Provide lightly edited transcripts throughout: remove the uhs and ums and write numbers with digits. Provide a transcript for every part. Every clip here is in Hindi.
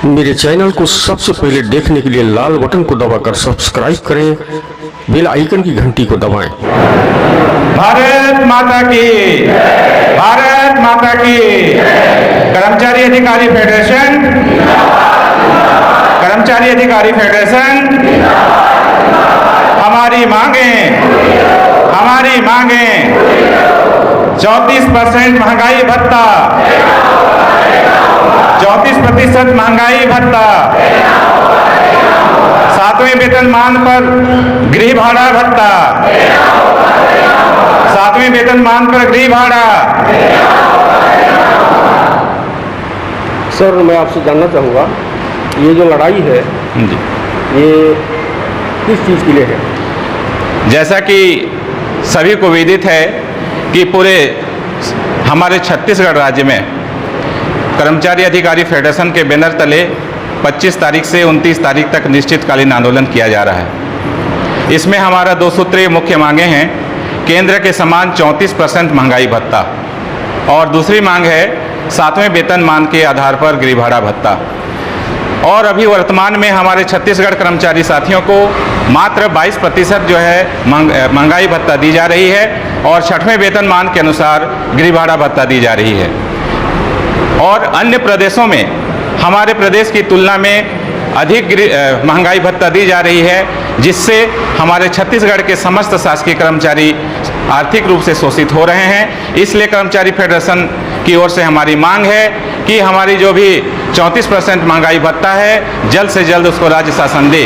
मेरे चैनल को सबसे पहले देखने के लिए लाल बटन को दबाकर सब्सक्राइब करें, बेल आइकन की घंटी को दबाएं। भारत माता की, भारत माता की। कर्मचारी अधिकारी फेडरेशन, कर्मचारी अधिकारी फेडरेशन, हमारी मांगें, हमारी मांगें 34% महंगाई भत्ता, 34% महंगाई भत्ता, 7वें वेतनमान पर गृह भाड़ा भत्ता, 7वें वेतनमान पर गृह भाड़ा। सर, मैं आपसे जानना चाहूँगा, ये जो लड़ाई है जी, ये किस चीज़ के लिए है? जैसा कि सभी को विदित है कि पूरे हमारे छत्तीसगढ़ राज्य में कर्मचारी अधिकारी फेडरेशन के बैनर तले 25 तारीख से 29 तारीख तक निश्चितकालीन आंदोलन किया जा रहा है। इसमें हमारा 2 सूत्रीय मुख्य मांगे हैं। केंद्र के समान 34% महंगाई भत्ता और दूसरी मांग है 7वें वेतनमान के आधार पर गृह भाड़ा भत्ता। और अभी वर्तमान में हमारे छत्तीसगढ़ कर्मचारी साथियों को मात्र 22% जो है महंगाई भत्ता दी जा रही है और 6वें वेतनमान के अनुसार गृह भाड़ा भत्ता दी जा रही है। और अन्य प्रदेशों में हमारे प्रदेश की तुलना में अधिक महंगाई भत्ता दी जा रही है, जिससे हमारे छत्तीसगढ़ के समस्त शासकीय कर्मचारी आर्थिक रूप से शोषित हो रहे हैं। इसलिए कर्मचारी फेडरेशन की ओर से हमारी मांग है कि हमारी जो भी 34% महंगाई भत्ता है, जल्द से जल्द उसको राज्य शासन दे।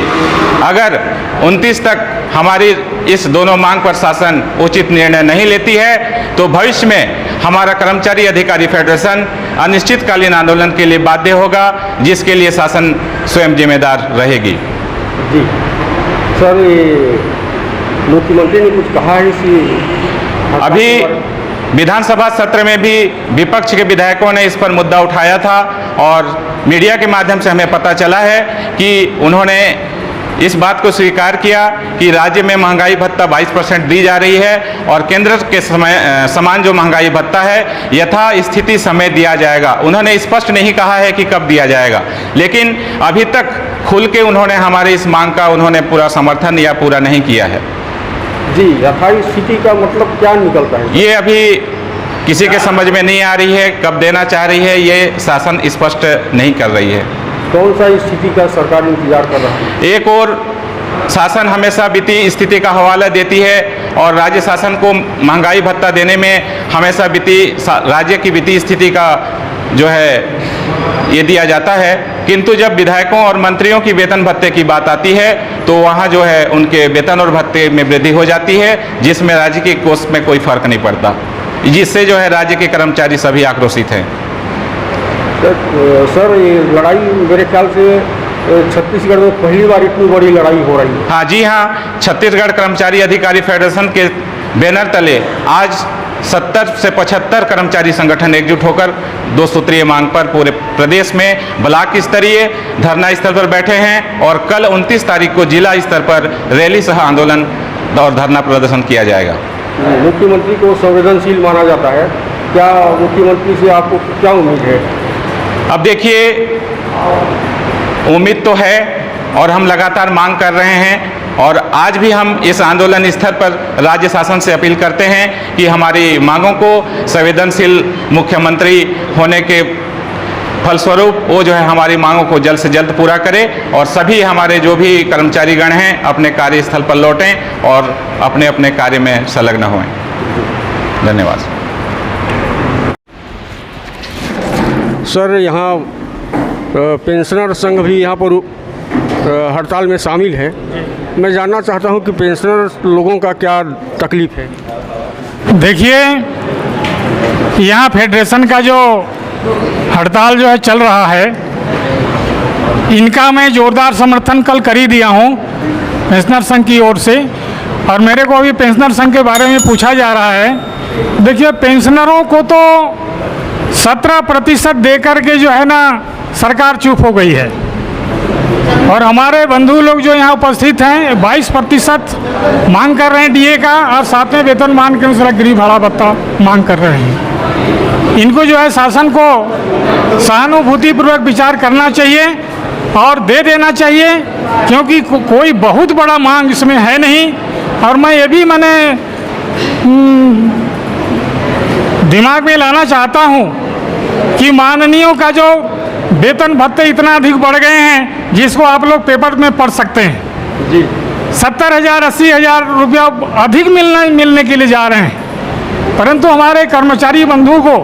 अगर 29 तक हमारी इस दोनों मांग पर शासन उचित निर्णय नहीं लेती है तो भविष्य में हमारा कर्मचारी अधिकारी फेडरेशन अनिश्चितकालीन आंदोलन के लिए बाध्य होगा, जिसके लिए शासन स्वयं जिम्मेदार रहेगी। जी सर, ये मुख्यमंत्री ने कुछ कहा है इसी? अभी विधानसभा सत्र में भी विपक्ष के विधायकों ने इस पर मुद्दा उठाया था और मीडिया के माध्यम से हमें पता चला है कि उन्होंने इस बात को स्वीकार किया कि राज्य में महंगाई भत्ता 22% दी जा रही है और केंद्र के समान जो महंगाई भत्ता है यथा स्थिति समय दिया जाएगा। उन्होंने स्पष्ट नहीं कहा है कि कब दिया जाएगा, लेकिन अभी तक खुल के उन्होंने हमारे इस मांग का उन्होंने पूरा समर्थन या पूरा नहीं किया है। जी, यथार्थ स्थिति का मतलब क्या निकलता है? ये अभी किसी के समझ में नहीं आ रही है, कब देना चाह रही है ये शासन स्पष्ट नहीं कर रही है। कौन सा स्थिति का सरकार इंतजार कर रहा है? एक और शासन हमेशा वित्तीय स्थिति का हवाला देती है और राज्य शासन को महंगाई भत्ता देने में हमेशा राज्य की वित्तीय स्थिति का जो है ये दिया जाता है, किंतु जब विधायकों और मंत्रियों की वेतन भत्ते की बात आती है तो वहाँ जो है उनके वेतन और भत्ते में वृद्धि हो जाती है, जिसमें राज्य के कोष में कोई फर्क नहीं पड़ता, जिससे जो है राज्य के कर्मचारी सभी आक्रोशित हैं। सर, ये लड़ाई मेरे ख्याल से छत्तीसगढ़ में पहली बार इतनी बड़ी लड़ाई हो रही है। हाँ जी हाँ, छत्तीसगढ़ कर्मचारी अधिकारी फेडरेशन के बैनर तले आज 70 से 75 कर्मचारी संगठन एकजुट होकर 2 सूत्रीय मांग पर पूरे प्रदेश में ब्लॉक स्तरीय धरना स्थल पर बैठे हैं और कल 29 तारीख को जिला स्तर पर रैली सह आंदोलन और धरना प्रदर्शन किया जाएगा। मुख्यमंत्री को संवेदनशील माना जाता है, क्या मुख्यमंत्री से आपको क्या उम्मीद है? अब देखिए, उम्मीद तो है और हम लगातार मांग कर रहे हैं और आज भी हम इस आंदोलन स्तर पर राज्य शासन से अपील करते हैं कि हमारी मांगों को संवेदनशील मुख्यमंत्री होने के फलस्वरूप वो जो है हमारी मांगों को जल्द से जल्द पूरा करे और सभी हमारे जो भी कर्मचारीगण हैं अपने कार्यस्थल पर लौटें और अपने अपने कार्य में संलग्न हों। धन्यवाद। सर, यहाँ पेंशनर संघ भी यहाँ पर हड़ताल में शामिल है। मैं जानना चाहता हूँ कि पेंशनर लोगों का क्या तकलीफ है? देखिए, यहाँ फेडरेशन का जो हड़ताल जो है चल रहा है, इनका मैं ज़ोरदार समर्थन कल कर ही दिया हूँ पेंशनर संघ की ओर से। और मेरे को अभी पेंशनर संघ के बारे में पूछा जा रहा है। देखिए, पेंशनरों को तो 17% दे कर के जो है ना सरकार चुप हो गई है। और हमारे बंधु लोग जो यहाँ उपस्थित हैं 22% मांग कर रहे हैं डीए का, और साथ में वेतनमान के अनुसार गृह भाड़ा भत्ता मांग कर रहे हैं। इनको जो है शासन को सहानुभूतिपूर्वक विचार करना चाहिए और दे देना चाहिए, क्योंकि कोई बहुत बड़ा मांग इसमें है नहीं। और मैं ये भी दिमाग में लाना चाहता हूँ कि माननीयों का जो वेतन भत्ते इतना अधिक बढ़ गए हैं, जिसको आप लोग पेपर में पढ़ सकते हैं जी। 70,000 80,000 रुपया अधिक मिलने के लिए जा रहे हैं, परंतु हमारे कर्मचारी बंधु को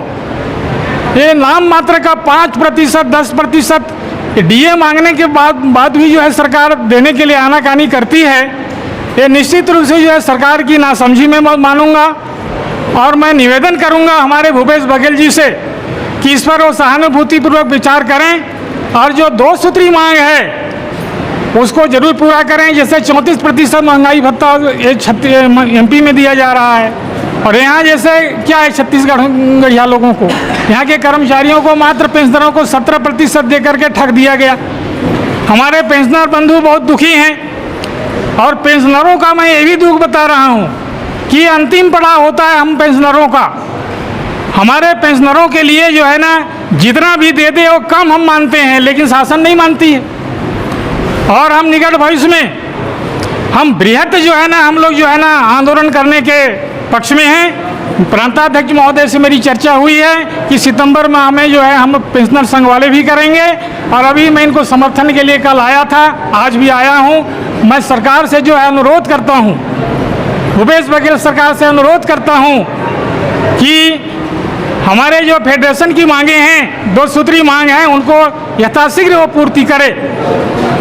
ये नाम मात्र का 5% 10% डीए मांगने के बाद भी जो है सरकार देने के लिए आनाकानी करती है। ये निश्चित रूप से जो है सरकार की नासमझी में मानूंगा, और मैं निवेदन करूंगा हमारे भूपेश बघेल जी से कि इस पर वो सहानुभूतिपूर्वक विचार करें और जो 2 सूत्री मांग है उसको जरूर पूरा करें। जैसे 34% महंगाई भत्ता MP में दिया जा रहा है, और यहाँ जैसे क्या है छत्तीसगढ़ लोगों को, यहाँ के कर्मचारियों को मात्र पेंशनरों को 17% दे करके ठग दिया गया। हमारे पेंशनर बंधु बहुत दुखी हैं, और पेंशनरों का मैं ये भी दुख बता रहा हूँ कि अंतिम पड़ाव होता है हम पेंशनरों का। हमारे पेंशनरों के लिए जो है ना जितना भी दे दे वो कम हम मानते हैं, लेकिन शासन नहीं मानती है। और हम निकट भविष्य में हम बृहत जो है ना हम लोग जो है ना आंदोलन करने के पक्ष में हैं। प्रांताध्यक्ष महोदय से मेरी चर्चा हुई है कि सितंबर माह में जो है हम पेंशनर संघ वाले भी करेंगे, और अभी मैं इनको समर्थन के लिए कल आया था, आज भी आया हूँ। मैं सरकार से जो है अनुरोध करता हूँ, भूपेश बघेल सरकार से अनुरोध करता हूँ कि हमारे जो फेडरेशन की मांगे हैं, 2 सूत्री मांग हैं, उनको यथाशीघ्र वो पूर्ति करे।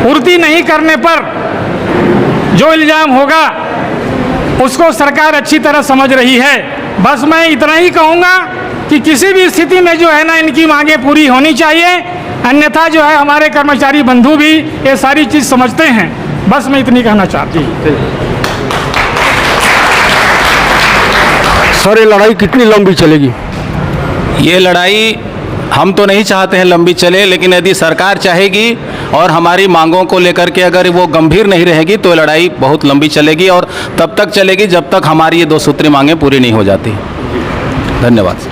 पूर्ति नहीं करने पर जो इल्ज़ाम होगा उसको सरकार अच्छी तरह समझ रही है। बस मैं इतना ही कहूँगा कि किसी भी स्थिति में जो है ना इनकी मांगे पूरी होनी चाहिए, अन्यथा जो है हमारे कर्मचारी बंधु भी ये सारी चीज़ समझते हैं। बस मैं इतनी कहना चाहती हूँ। सर ये लड़ाई कितनी लंबी चलेगी? ये लड़ाई हम तो नहीं चाहते हैं लंबी चले, लेकिन यदि सरकार चाहेगी और हमारी मांगों को लेकर के अगर वो गंभीर नहीं रहेगी तो लड़ाई बहुत लंबी चलेगी, और तब तक चलेगी जब तक हमारी ये 2 सूत्री मांगें पूरी नहीं हो जाती। धन्यवाद।